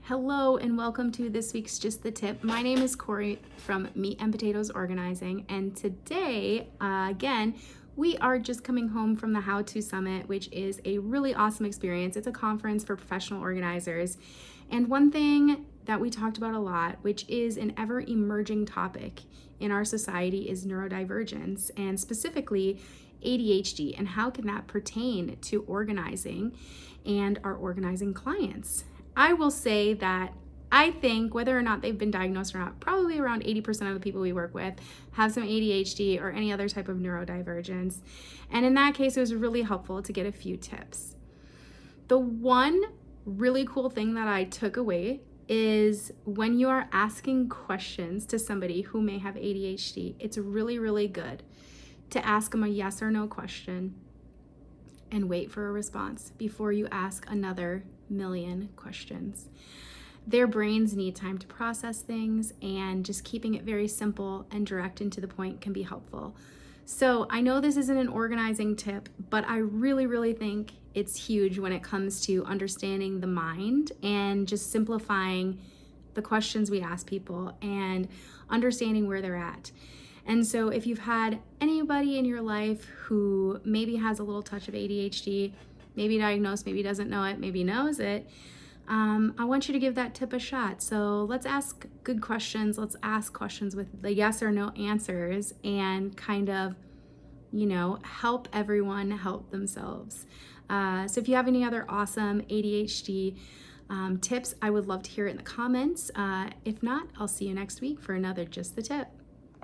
Hello and welcome to this week's Just the Tip. My name is Corey from Meat and Potatoes Organizing, and today, again, we are just coming home from the How To Summit, which is a really awesome experience. It's a conference for professional organizers, and one thing that we talked about a lot, which is an ever emerging topic in our society, is neurodivergence, and specifically ADHD, and how can that pertain to organizing and our organizing clients. I will say that I think whether or not they've been diagnosed or not, probably around 80% of the people we work with have some ADHD or any other type of neurodivergence. And in that case, it was really helpful to get a few tips. The one really cool thing that I took away is when you are asking questions to somebody who may have ADHD, it's really, really good to ask them a yes or no question and wait for a response before you ask another million questions. Their brains need time to process things, and just keeping it very simple and direct and to the point can be helpful. So I know this isn't an organizing tip, but I really, really think it's huge when it comes to understanding the mind and just simplifying the questions we ask people and understanding where they're at. And so if you've had anybody in your life who maybe has a little touch of ADHD, maybe diagnosed, maybe doesn't know it, maybe knows it, I want you to give that tip a shot. So let's ask good questions. Let's ask questions with the yes or no answers and kind of, help everyone help themselves. So if you have any other awesome ADHD tips, I would love to hear it in the comments. If not, I'll see you next week for another Just the Tip.